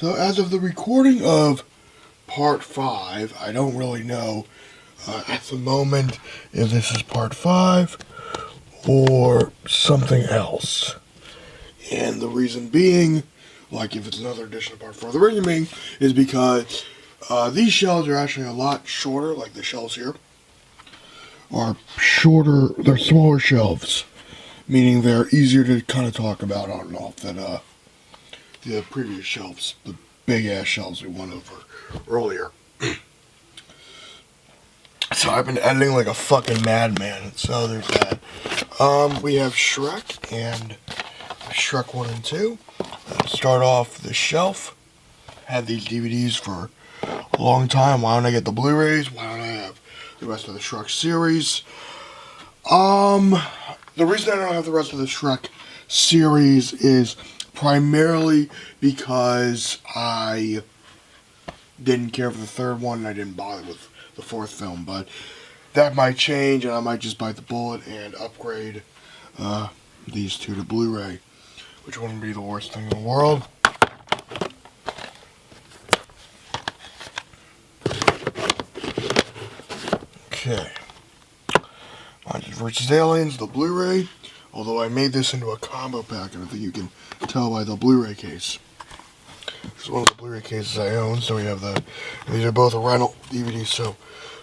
So as of the recording of part 5, I don't really know at the moment if this is part 5 or something else. And the reason being, like if it's another edition of part 4, the reason being is because these shelves are actually a lot shorter, like the shelves here are shorter, they're smaller shelves, meaning they're easier to kind of talk about on and off than the previous shelves, the big ass shelves we went over earlier. So I've been editing like a fucking madman, so there's that. We have Shrek and Shrek 1 and 2. Start off the shelf. Had these DVDs for a long time. Why don't I get the Blu-rays? Why don't I have the rest of the Shrek series? The reason I don't have the rest of the Shrek series is primarily because I didn't care for the third one and I didn't bother with the fourth film, but that might change and I might just bite the bullet and upgrade these two to Blu-ray, which wouldn't be the worst thing in the world. Okay. Monsters vs. Aliens, the Blu-ray. Although I made this into a combo pack, and I think you can tell by the Blu-ray case. This is one of the Blu-ray cases I own, so we have these are both a rental DVD, so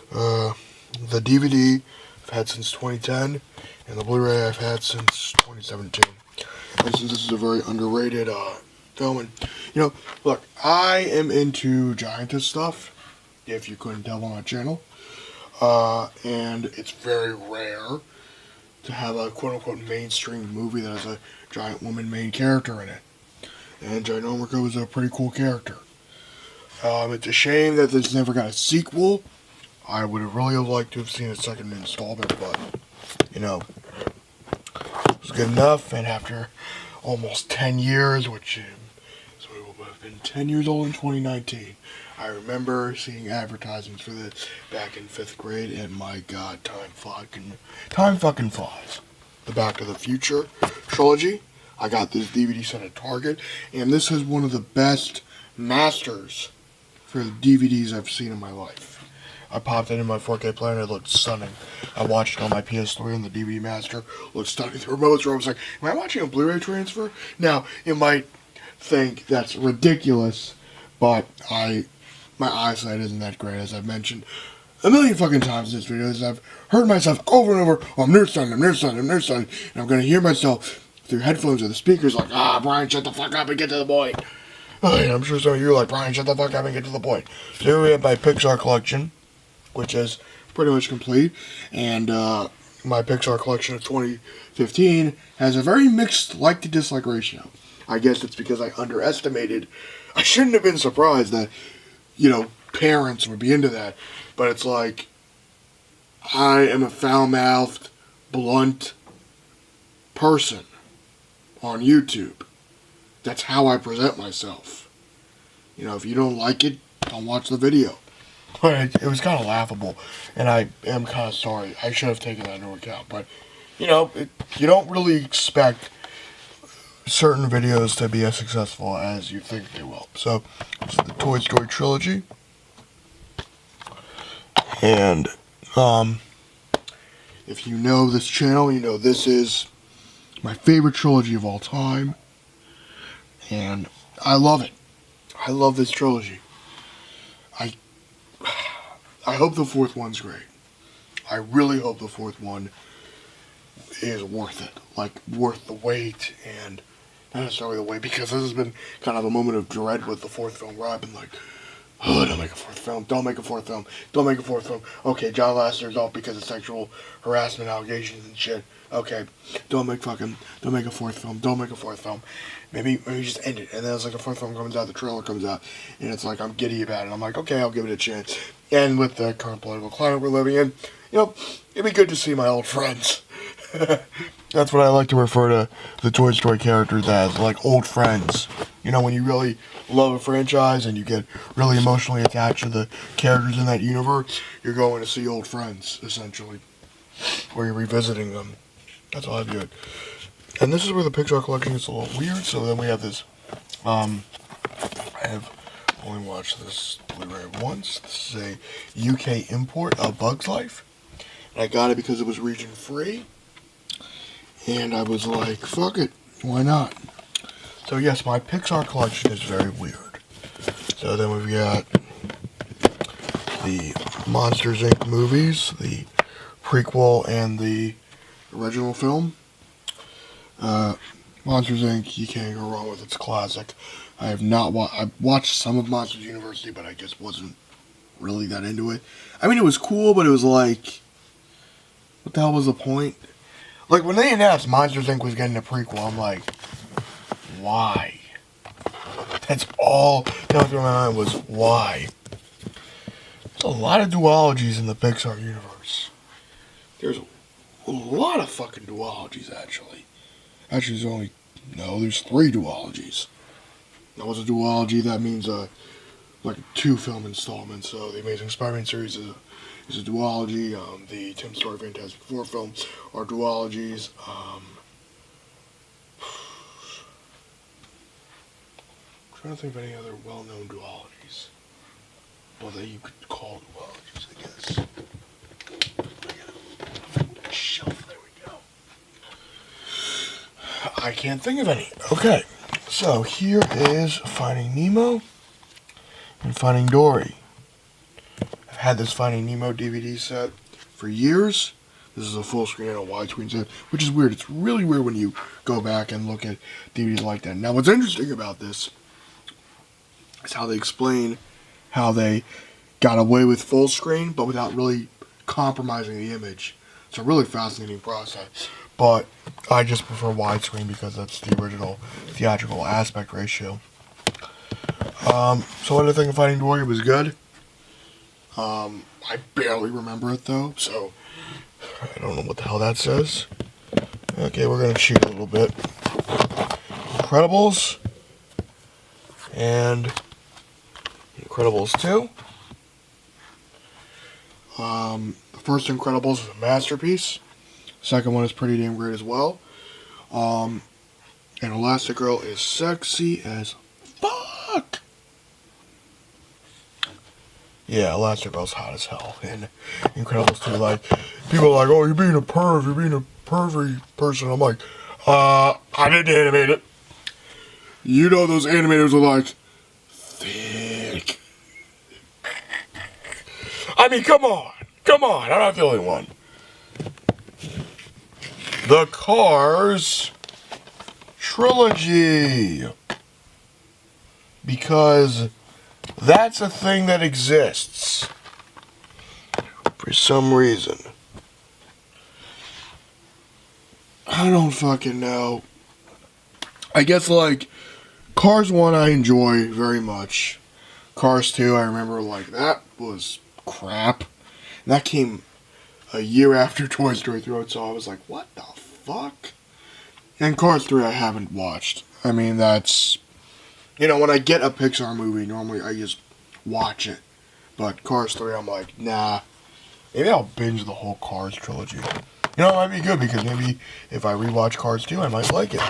the DVD I've had since 2010, and the Blu-ray I've had since 2017. And since this is a very underrated film, and, you know, look, I am into giantess stuff, if you couldn't tell on my channel, and it's very rare to have a quote-unquote mainstream movie that has a giant woman main character in it. And Ginormico is a pretty cool character. It's a shame that this never got a sequel. I would have really liked to have seen a second installment, but, you know, it was good enough. And after almost 10 years, which so we will have been 10 years old in 2019, I remember seeing advertisements for this back in 5th grade, and my god, time fucking flies. The Back to the Future trilogy. I got this DVD set at Target, and this is one of the best masters for the DVDs I've seen in my life. I popped it in my 4K player and it looked stunning. I watched it on my PS3 and the DVD master. It looked stunning. The remotes were, I was like, am I watching a Blu-ray transfer? Now, you might think that's ridiculous, but my eyesight isn't that great, as I've mentioned a million fucking times in this video. As I've heard myself over and over, oh, I'm nearsighted, and I'm going to hear myself through headphones or the speakers like, Brian, shut the fuck up and get to the point. And I'm sure some of you are like, Brian, shut the fuck up and get to the point. So here we have my Pixar collection, which is pretty much complete, and my Pixar collection of 2015 has a very mixed like to dislike ratio. I guess it's because I underestimated. I shouldn't have been surprised that, you know, parents would be into that, but it's like, I am a foul-mouthed, blunt person on YouTube. That's how I present myself. You know, if you don't like it, don't watch the video. But it was kind of laughable, and I am kind of sorry. I should have taken that into account, but, you know, you don't really expect certain videos to be as successful as you think they will. So, this is the Toy Story trilogy. And, if you know this channel, you know this is my favorite trilogy of all time. And I love it. I love this trilogy. I hope the fourth one's great. I really hope the fourth one is worth it. Like, worth the wait, and not necessarily the wait, because this has been kind of a moment of dread with the fourth film where I've been like, oh, don't make a fourth film, don't make a fourth film, don't make a fourth film. Okay, John Lasseter's off because of sexual harassment allegations and shit. Okay, don't make a fourth film, don't make a fourth film. Maybe just end it. And then it's like a fourth film comes out, the trailer comes out, and it's like I'm giddy about it. I'm like, okay, I'll give it a chance. And with the current political climate we're living in, you know, it'd be good to see my old friends. That's what I like to refer to the Toy Story characters as, like old friends. You know, when you really love a franchise and you get really emotionally attached to the characters in that universe, you're going to see old friends, essentially. Or you're revisiting them. That's how I view it. And this is where the Pixar collection gets a little weird. So then we have this I have only watched this Blu-ray once. This is a UK import of Bug's Life. And I got it because it was region free. And I was like, fuck it, why not? So yes, my Pixar collection is very weird. So then we've got the Monsters, Inc. movies, the prequel and the original film. Monsters, Inc. You can't go wrong with. It's classic. I have not I watched some of Monsters University, but I just wasn't really that into it. I mean, it was cool, but it was like, what the hell was the point? Like, when they announced Monsters, Inc. was getting a prequel, I'm like, why? That's all that was in my mind was, why? There's a lot of duologies in the Pixar universe. There's a lot of fucking duologies, actually. Actually, there's 3 duologies. Now, what's a duology? That means, like 2 film installments. So, the Amazing Spider-Man series is a duology. The Tim Story Fantastic Four films are duologies. I'm trying to think of any other well-known duologies. Well, that you could call duologies, I guess. Shelf, there we go. I can't think of any. Okay, so here is Finding Nemo and Finding Dory. I've had this Finding Nemo DVD set for years. This is a full screen and a widescreen set, which is weird. It's really weird when you go back and look at DVDs like that. Now, what's interesting about this is how they explain how they got away with full screen, but without really compromising the image. It's a really fascinating process. But I just prefer widescreen because that's the original theatrical aspect ratio. So what did I think of Finding Dory? It was good. I barely remember it though, so I don't know what the hell that says. Okay, we're going to cheat a little bit. Incredibles. And Incredibles 2. The first Incredibles is a masterpiece. Second one is pretty damn great as well. And Elastigirl is sexy as fuck. Yeah, Elastigirl's hot as hell. And Incredibles 2, like, people are like, oh, you're being a pervy person. I'm like, I didn't animate it. You know those animators are like, thick. I mean, come on, I'm not the only one. The Cars trilogy. Because that's a thing that exists. For some reason. I don't fucking know. I guess, like, Cars 1 I enjoy very much. Cars 2, I remember, like, that was crap. And that came a year after Toy Story 3, so I was like, what the fuck? And Cars 3 I haven't watched. I mean, that's... You know, when I get a Pixar movie, normally I just watch it. But Cars 3, I'm like, nah. Maybe I'll binge the whole Cars trilogy. You know, it might be good, because maybe if I rewatch Cars 2, I might like it.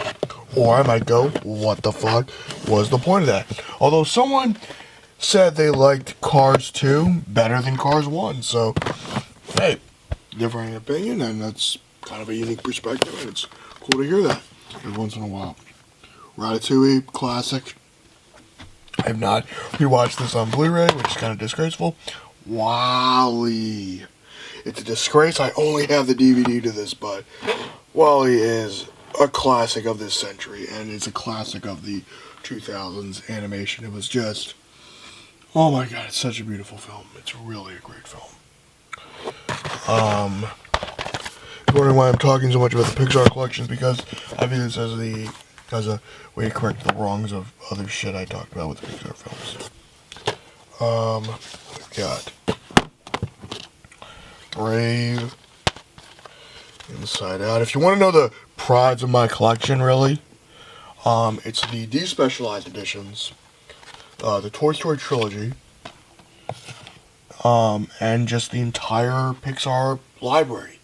Or I might go, what the fuck was the point of that? Although someone said they liked Cars 2 better than Cars 1, so, hey, differing opinion, and that's kind of a unique perspective, and it's cool to hear that every once in a while. Ratatouille, classic. I have not rewatched this on Blu-ray, which is kind of disgraceful. WALL-E. It's a disgrace. I only have the DVD to this, but WALL-E is a classic of this century, and it's a classic of the 2000s animation. It was just, oh my god, it's such a beautiful film. It's really a great film. Wondering why I'm talking so much about the Pixar collections, because I view this as a way to correct the wrongs of other shit I talked about with the Pixar films. We've got Brave, Inside Out. If you want to know the prides of my collection, really, it's the despecialized editions, the Toy Story trilogy, and just the entire Pixar library.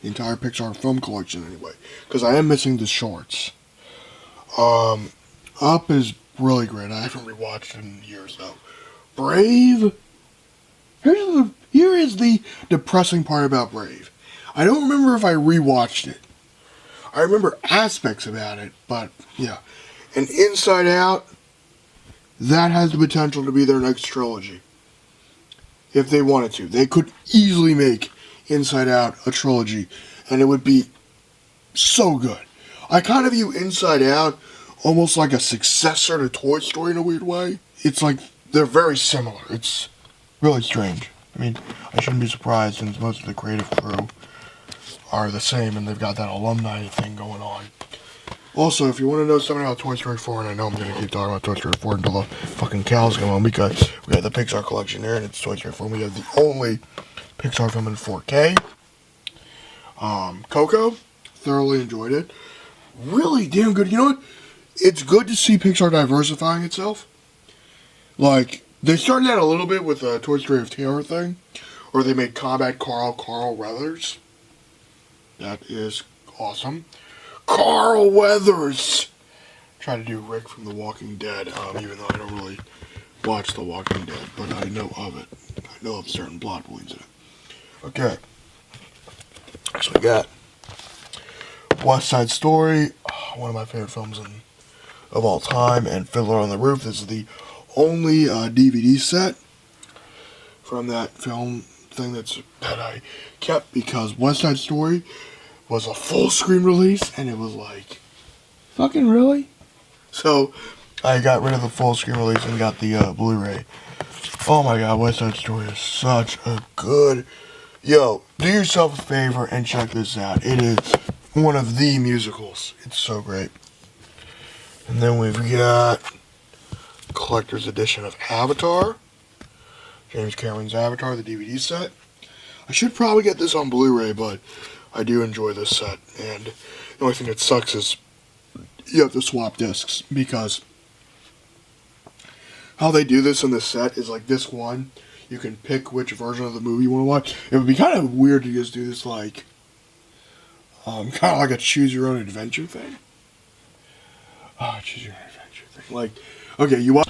The entire Pixar film collection, anyway. Because I am missing the shorts. Up is really great. I haven't rewatched it in years though. Brave. Here is the depressing part about Brave. I don't remember if I rewatched it. I remember aspects about it, but yeah. And Inside Out, that has the potential to be their next trilogy. If they wanted to. They could easily make Inside Out a trilogy, and it would be so good. I kind of view Inside Out almost like a successor to Toy Story in a weird way. It's like they're very similar. It's really strange. I mean, I shouldn't be surprised since most of the creative crew are the same and they've got that alumni thing going on. Also, if you want to know something about Toy Story 4, and I know I'm going to keep talking about Toy Story 4 until the fucking cows come home, because we got the Pixar collection there, and it's Toy Story 4, and we have the only Pixar film in 4K. Coco, thoroughly enjoyed it. Really damn good. You know what? It's good to see Pixar diversifying itself. Like, they started out a little bit with the Toy Story of Terror thing, or they made Combat Carl Weathers. That is awesome. Carl Weathers! Try to do Rick from The Walking Dead, even though I don't really watch The Walking Dead, but I know of it. I know of certain plot points in it. Okay. So we got West Side Story, one of my favorite films of all time, and Fiddler on the Roof. This is the only DVD set from that film thing that I kept, because West Side Story was a full screen release, and it was like, fucking really? So I got rid of the full screen release and got the Blu-ray. Oh my god, West Side Story is such a good... Yo, do yourself a favor and check this out. It is one of the musicals. It's so great. And then we've got collector's edition of Avatar. James Cameron's Avatar, the DVD set. I should probably get this on Blu-ray, but I do enjoy this set. And the only thing that sucks is you have to swap discs, because how they do this in this set is like this one. You can pick which version of the movie you want to watch. It would be kind of weird to just do this like, kind of like a choose your own adventure thing. Choose your own adventure thing. Like, okay, you watch.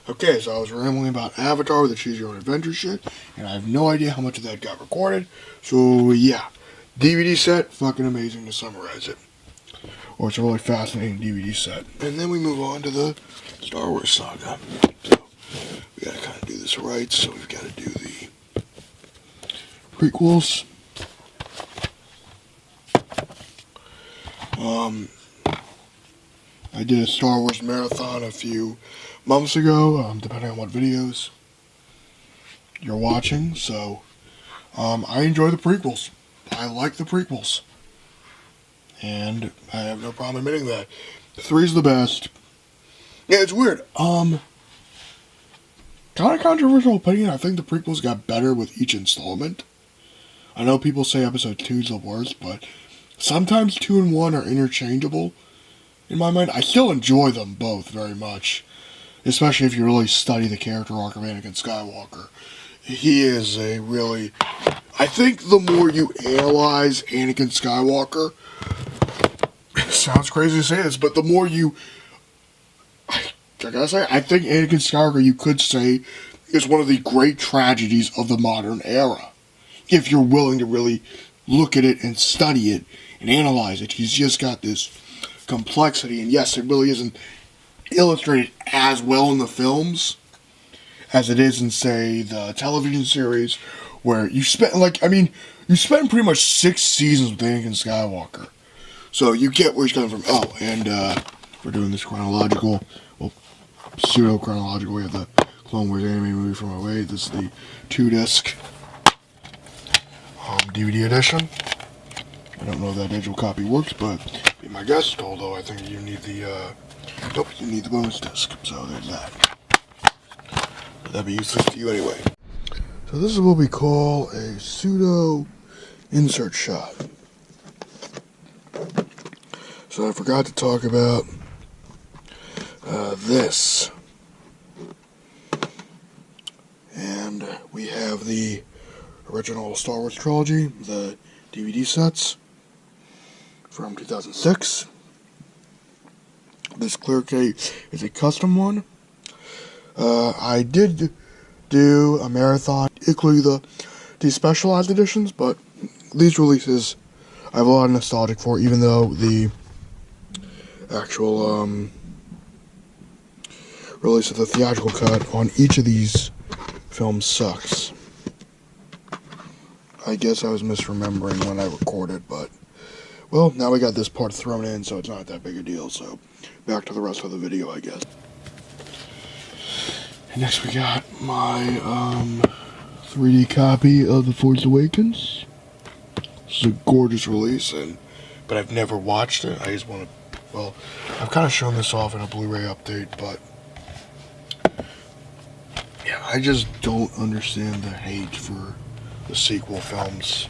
Okay, so I was rambling about Avatar with the choose your own adventure shit, and I have no idea how much of that got recorded. So yeah, DVD set, fucking amazing to summarize it. Or it's a really fascinating DVD set. And then we move on to the Star Wars saga. So we gotta kind of do this right, so we've got to do the prequels. I did a Star Wars marathon a few months ago, depending on what videos you're watching. So I enjoy the prequels. I like the prequels, and I have no problem admitting that. 3's the best. Yeah, it's weird. Kind of controversial opinion. I think the prequels got better with each installment. I know people say episode 2's the worst, but sometimes 2 and 1 are interchangeable. In my mind, I still enjoy them both very much, especially if you really study the character arc of Anakin Skywalker. He is a really... I think the more you analyze Anakin Skywalker, it sounds crazy to say this, but the more you... I gotta say, I think Anakin Skywalker, you could say, is one of the great tragedies of the modern era. If you're willing to really look at it and study it and analyze it, he's just got this complexity, and yes, it really isn't illustrated as well in the films as it is in, say, the television series, where you spend, you spend pretty much 6 seasons with Anakin Skywalker. So you get where he's coming from. Oh, and we're doing this chronological, well, pseudo-chronological. We have the Clone Wars anime movie from '08. This is the 2-disc DVD edition. I don't know if that digital copy works, but be my guest, although I think you need the, you need the bonus disc, so there's that. But that'd be useless to you anyway. So this is what we call a pseudo insert shot. So I forgot to talk about this. And we have the original Star Wars trilogy, the DVD sets from 2006. This clear case is a custom one. I did do a marathon, including the specialized editions, but these releases I have a lot of nostalgic for, even though the actual release of the theatrical cut on each of these films sucks. I guess I was misremembering when I recorded, but well, now we got this part thrown in, so it's not that big a deal. So back to the rest of the video, I guess. And next we got my 3D copy of The Force Awakens. This is a gorgeous release, but I've never watched it. I just want to, well, I've kind of shown this off in a Blu-ray update, but yeah, I just don't understand the hate for the sequel films.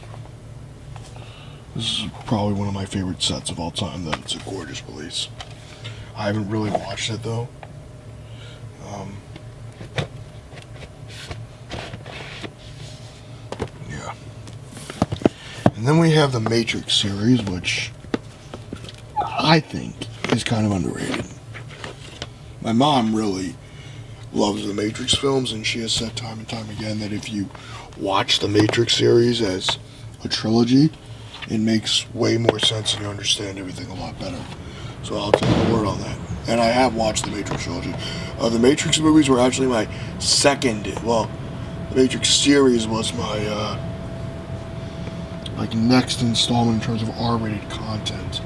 This is probably one of my favorite sets of all time, though. It's a gorgeous release. I haven't really watched it, though. Yeah. And then we have the Matrix series, which I think is kind of underrated. My mom really loves the Matrix films, and she has said time and time again that if you watch the Matrix series as a trilogy, it makes way more sense and you understand everything a lot better. So I'll take the word on that. And I have watched the Matrix trilogy. The Matrix movies were actually my second, well, the Matrix series was my like next installment in terms of R-rated content.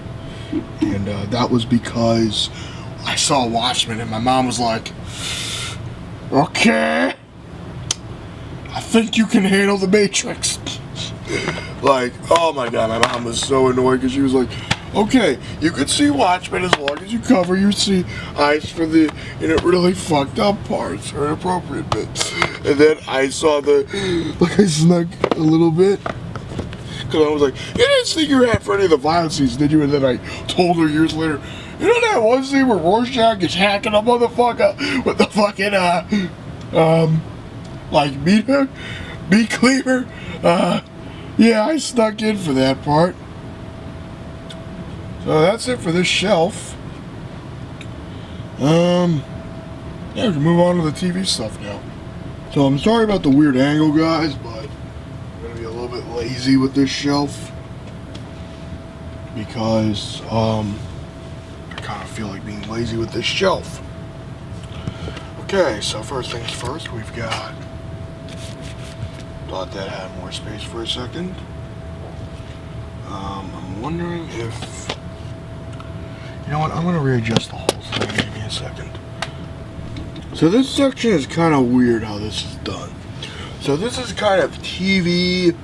And that was because I saw Watchmen and my mom was like, okay, I think you can handle the Matrix. Like, oh my god, my mom was so annoyed because she was like, okay, you can see Watchmen as long as you cover your eyes for the really fucked up parts or inappropriate bits. And then I saw I snuck a little bit. Because I was like, you didn't stick your hat for any of the violence scenes, did you? And then I told her years later, you know that one scene where Rorschach is hacking a motherfucker with the fucking, like, meat cleaver? Yeah, I snuck in for that part. So that's it for this shelf. Yeah, we can move on to the TV stuff now. So I'm sorry about the weird angle, guys, but I'm gonna be a little bit lazy with this shelf because I kind of feel like being lazy with this shelf. Okay, so first things first, we've got. Thought that had more space for a second. I'm wondering if. You know what? I'm gonna readjust the whole thing. Give me a second. So this section is kind of weird how this is done. So this is kind of TV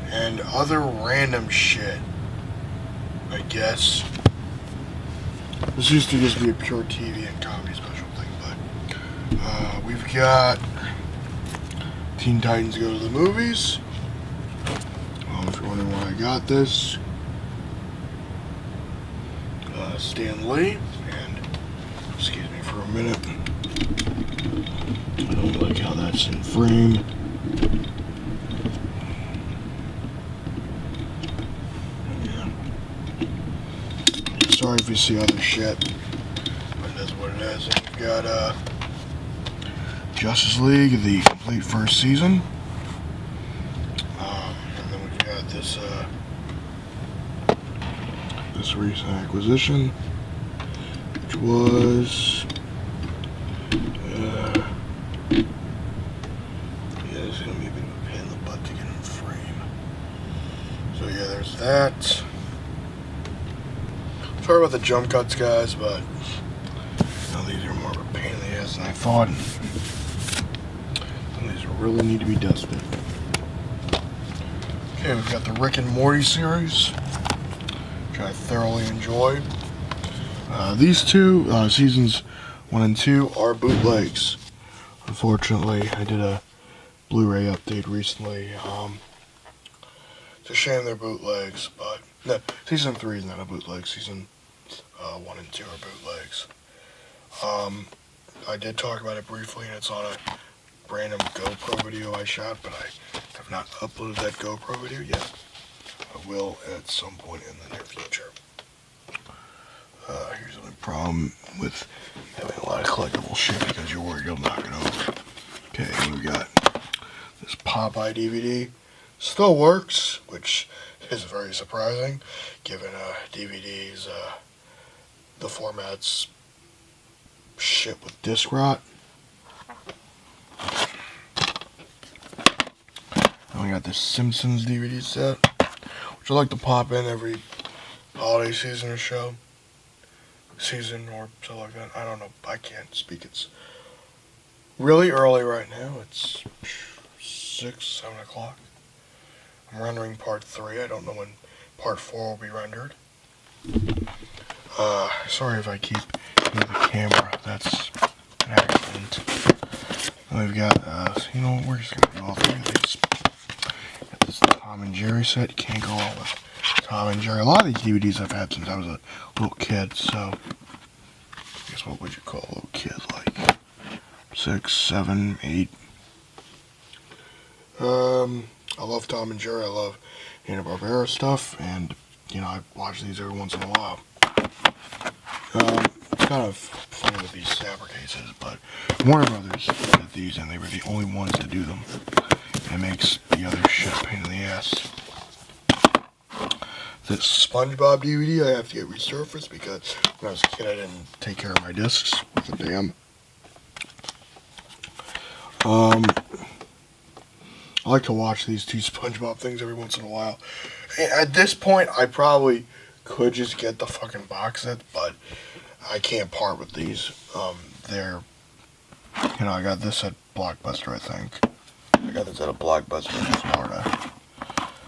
and other random shit, I guess. This used to just be a pure TV and comedy special thing, but we've got Teen Titans Go to the Movies. If you're wondering why I got this, Stan Lee, and excuse me for a minute. I don't like how that's in frame. Yeah. Sorry if you see other shit, but it is what it is. And we've got Justice League, the complete first season. And then we've got this recent acquisition, which was yeah, it's gonna be a bit of a pain in the butt to get in frame. So yeah, there's that. Sorry about the jump cuts, guys, but these are more of a pain in the ass than I thought. These really need to be dusted. Okay, we've got the Rick and Morty series, which I thoroughly enjoy. These two, seasons 1 and 2, are bootlegs. Unfortunately, I did a Blu-ray update recently. It's a shame they're bootlegs, but no, season 3 is not a bootleg. Season 1 and 2 are bootlegs. I did talk about it briefly, and it's on a random GoPro video I shot, but I have not uploaded that GoPro video yet. I will at some point in the near future. Here's the only problem with having a lot of collectible shit because you're worried you'll knock it over. Okay, we got this Popeye DVD. Still works, which is very surprising, given DVDs, the format's shit with disc rot. And we got this Simpsons DVD set, which I like to pop in every holiday season or show. Season or something like that. I don't know. I can't speak. It's really early right now. It's 6, 7 o'clock. I'm rendering part 3. I don't know when part 4 will be rendered. Sorry if I keep hitting the camera. That's an accident. And we've got, you know, we're just going to do all 3 of these. Got this Tom and Jerry set. You can't go wrong with Tom and Jerry. A lot of these DVDs I've had since I was a little kid, so I guess what would you call a little kid, like 6, 7, 8. I love Tom and Jerry. I love Hanna-Barbera stuff, and you know I watch these every once in a while. It's kind of funny with these Saber cases, but Warner Brothers did these, and they were the only ones to do them. And it makes the other shit a pain in the ass. This SpongeBob DVD I have to get resurfaced because when I was a kid I didn't take care of my discs with a dam. I like to watch these 2 SpongeBob things every once in a while. At this point, I probably could just get the fucking box set, but I can't part with these. They're, you know, I got this at Blockbuster, I think. I got this at a Blockbuster in Florida.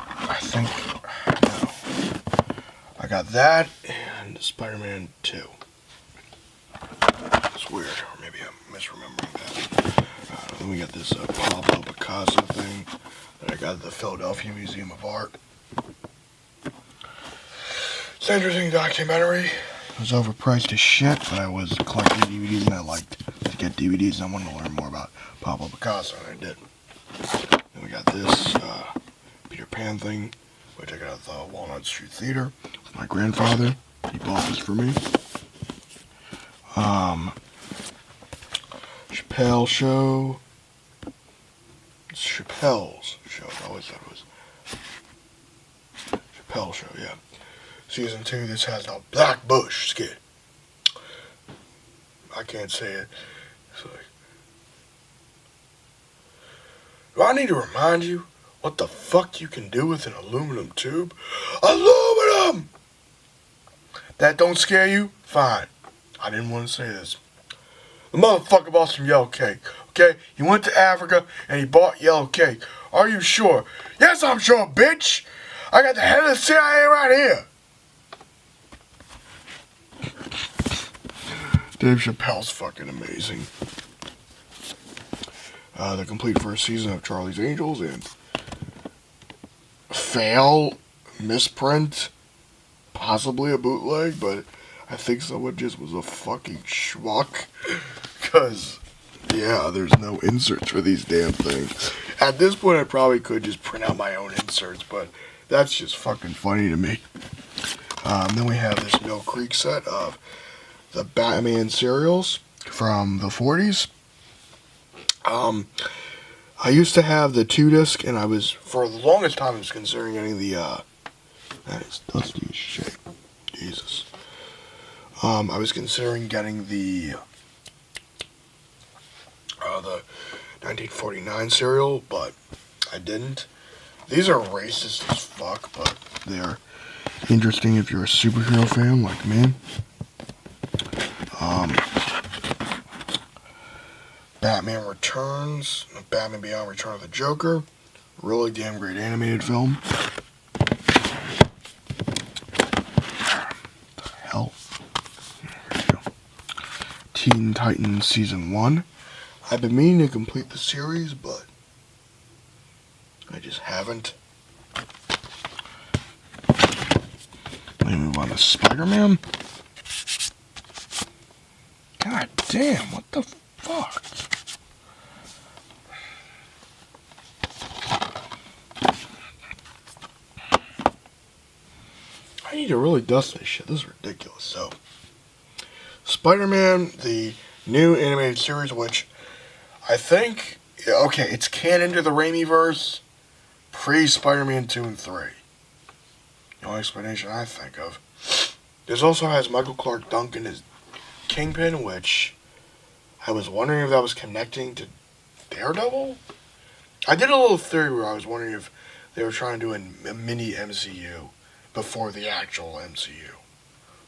I think, no. I got that and Spider-Man 2. It's weird, or maybe I'm misremembering that. Then we got this Pablo Picasso thing that I got at the Philadelphia Museum of Art. It's an interesting documentary. It was overpriced as shit, but I was collecting DVDs and I liked to get DVDs and I wanted to learn more about Pablo Picasso, and I did. Then we got this Peter Pan thing, which I got at the Walnut Street Theater with my grandfather. He bought this for me. Chappelle Show. It's Chappelle's Show. I always thought it was Chappelle Show, yeah. Season 2, this has a Black Bush skit. I can't say it. It's like, do I need to remind you what the fuck you can do with an aluminum tube? Aluminum! That don't scare you? Fine. I didn't want to say this. The motherfucker bought some yellow cake, okay? He went to Africa and he bought yellow cake. Are you sure? Yes, I'm sure, bitch! I got the head of the CIA right here! Dave Chappelle's fucking amazing. The complete first season of Charlie's Angels and fail, misprint, possibly a bootleg, but I think someone just was a fucking schmuck. Because, yeah, there's no inserts for these damn things. At this point, I probably could just print out my own inserts, but that's just fucking funny to me. Then we have this Mill Creek set of the Batman serials from the 40s. I used to have the 2-disc, and I was, for the longest time, I was considering getting the, that is dusty as shit. Jesus. I was considering getting the 1949 serial, but I didn't. These are racist as fuck, but they're interesting if you're a superhero fan like me. Batman Returns, Batman Beyond Return of the Joker. Really damn great animated film. What the hell? There we go. Teen Titans Season 1. I've been meaning to complete the series, but I just haven't. Let me move on to Spider-Man. God damn, what the fuck? I need to really dust this shit. This is ridiculous. So, Spider-Man, the new animated series, which I think, okay, it's canon to the Raimi-verse, pre-Spider-Man 2 and 3. The only explanation I think of. This also has Michael Clark Duncan as Kingpin, which I was wondering if that was connecting to Daredevil? I did a little theory where I was wondering if they were trying to do a mini MCU before the actual MCU.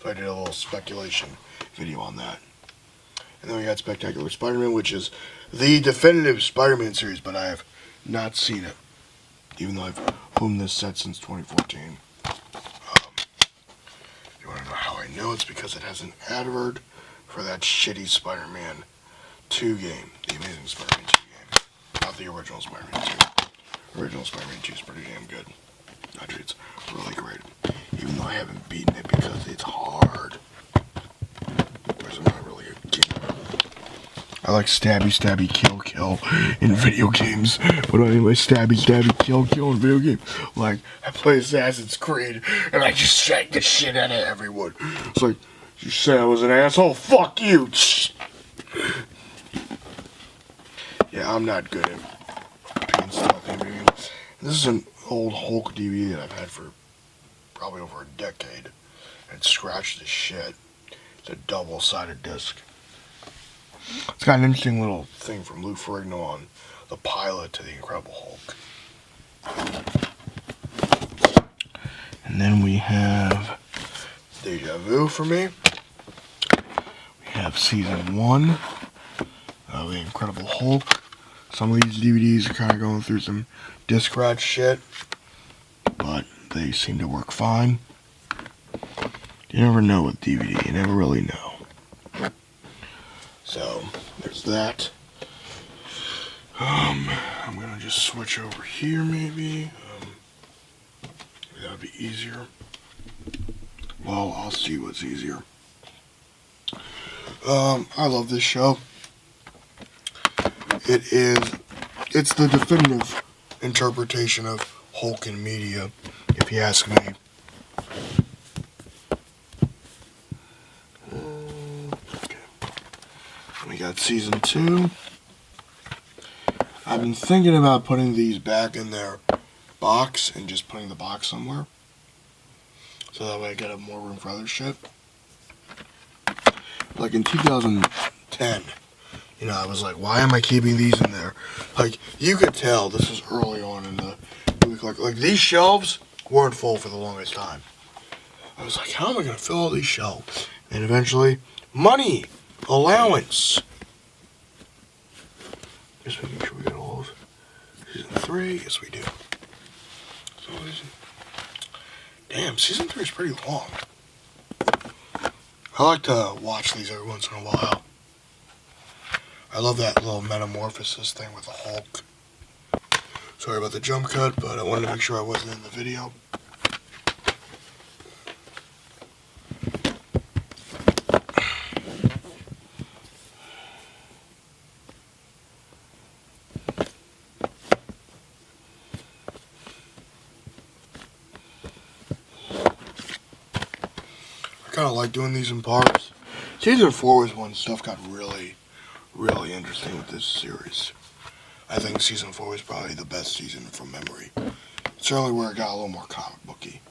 So I did a little speculation video on that. And then we got Spectacular Spider-Man, which is the definitive Spider-Man series, but I have not seen it, even though I've owned this set since 2014. If you want to know how I know, it's because it has an advert for that shitty Spider-Man 2 game, the Amazing Spider-Man 2 game, not the original Spider-Man 2. Original Spider-Man 2 is pretty damn good. Actually, it's really great, even though I haven't beaten it because it's hard. Because I'm not really a gamer. I like stabby, kill in video games. What do I mean by stabby, kill in video games? Like, I play Assassin's Creed, and I just shake the shit out of everyone. It's like, you say I was an asshole? Fuck you! Yeah, I'm not good at being stealthy in video games. This is an old Hulk DVD that I've had for probably over a decade. It's scratched as shit. It's a double-sided disc. It's got an interesting little thing from Lou Ferrigno on the pilot to the Incredible Hulk. And then we have Deja Vu for me. We have Season 1 of the Incredible Hulk. Some of these DVDs are kind of going through some disc scratch shit, but they seem to work fine. You never know with DVD. You never really know. So, there's that. I'm going to just switch over here, maybe. That would be easier. Well, I'll see what's easier. I love this show. It's the definitive interpretation of Hulk in media, if you ask me. Okay. We got Season 2. I've been thinking about putting these back in their box and just putting the box somewhere. So that way I get more room for other shit. Like in 2010, you know, I was like, why am I keeping these in there? Like, you could tell this was early on in the week. Like these shelves weren't full for the longest time. I was like, how am I going to fill all these shelves? And eventually, money, allowance. Just making sure we get all of Season 3. Yes, we do. So, damn, Season 3 is pretty long. I like to watch these every once in a while. I love that little metamorphosis thing with the Hulk. Sorry about the jump cut, but I wanted to make sure I wasn't in the video. I kind of like doing these in parts. Season 4 was when stuff got really interesting with this series. I think Season 4 was probably the best season from memory. It's certainly where it got a little more comic booky.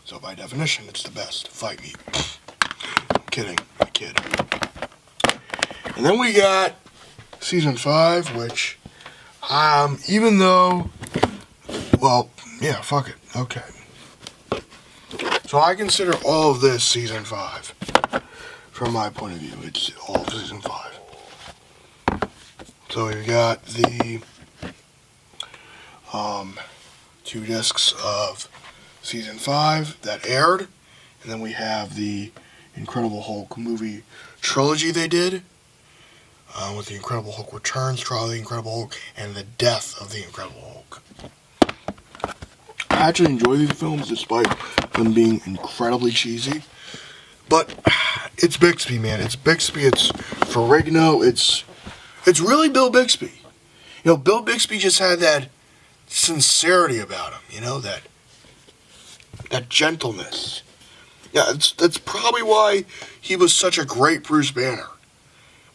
So by definition, it's the best. Fight me. I'm kidding. I kid. And then we got Season 5, which, even though, well, yeah, fuck it. Okay. So I consider all of this Season 5. From my point of view, it's all of Season 5. So we've got the 2 discs of Season 5 that aired, and then we have the Incredible Hulk movie trilogy they did, with the Incredible Hulk Returns, Trial of the Incredible Hulk, and the Death of the Incredible Hulk. I actually enjoy these films despite them being incredibly cheesy, but it's Bixby, man. It's Bixby, it's Ferrigno, it's really Bill Bixby. You know, Bill Bixby just had that sincerity about him, you know, that gentleness. Yeah, that's probably why he was such a great Bruce Banner.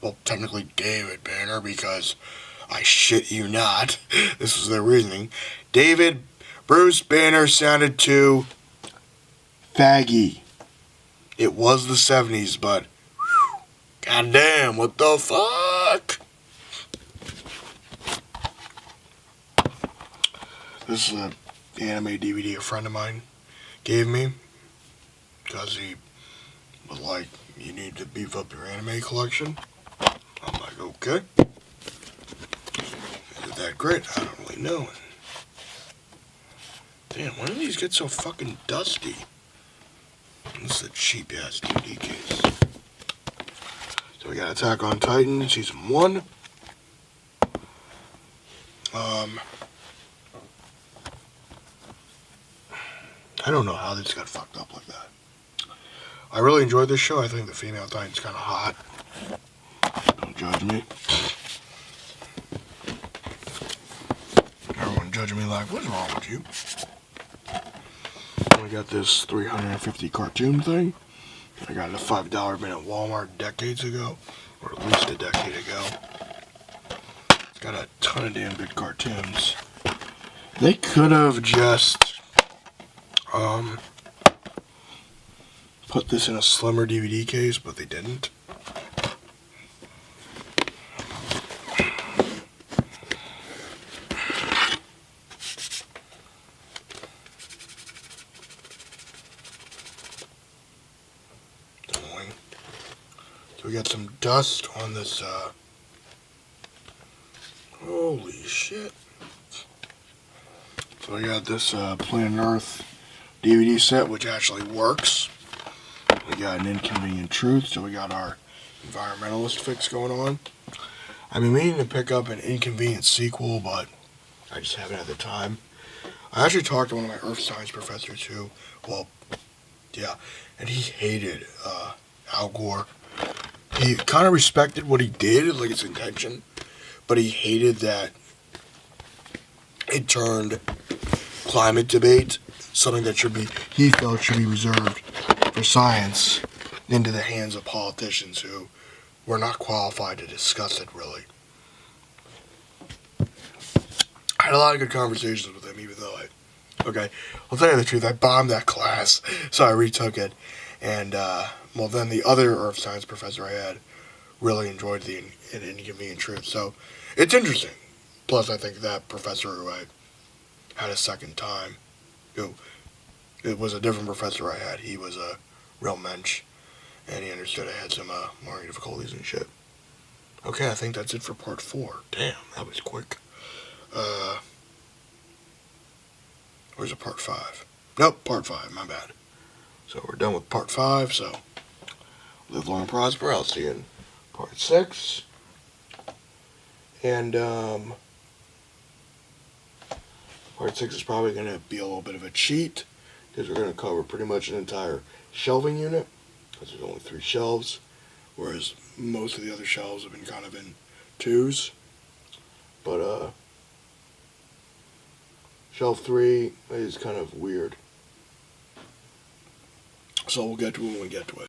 Well, technically David Banner, because I shit you not, this was their reasoning. Bruce Banner sounded too faggy. It was the 70s, but goddamn, what the fuck? This is an anime DVD a friend of mine gave me because he was like, you need to beef up your anime collection. I'm like, okay. Is it that great? I don't really know. Damn, when do these get so fucking dusty? This is a cheap ass DVD case. So we got Attack on Titan Season 1. I don't know how this got fucked up like that. I really enjoyed this show. I think the female Titan's kind of hot. Don't judge me. Everyone judging me like, what's wrong with you? We got this 350 cartoon thing. I got it a $5 bin at Walmart decades ago, or at least a decade ago. It's got a ton of damn good cartoons. They could have just put this in a slimmer DVD case, but they didn't. So we got some dust on this, holy shit. So we got this Planet Earth DVD set, which actually works. We got an Inconvenient Truth, so we got our environmentalist fix going on. I've been meaning to pick up an Inconvenient sequel, but I just haven't had the time. I actually talked to one of my Earth Science professors who, well, yeah, and he hated Al Gore. He kind of respected what he did, like his intention, but he hated that it turned climate debate, something that he felt should be reserved for science, into the hands of politicians who were not qualified to discuss it, really. I had a lot of good conversations with him, even though okay, I'll tell you the truth, I bombed that class, so I retook it, and, well, then the other Earth Science professor I had really enjoyed the Inconvenient Truth, so it's interesting. Plus, I think that professor who I had a second time, it was a different professor I had. He was a real mensch, and he understood I had some learning difficulties and shit. Okay, I think that's it for part 4. Damn, that was quick. Where's a part 5? Nope, part 5, my bad. So we're done with part 5, so live long and prosper. I'll see you in part 6. And, part 6 is probably going to be a little bit of a cheat, because we're going to cover pretty much an entire shelving unit, because there's only 3 shelves, whereas most of the other shelves have been kind of in 2s. But, shelf 3 is kind of weird. So we'll get to it when we get to it.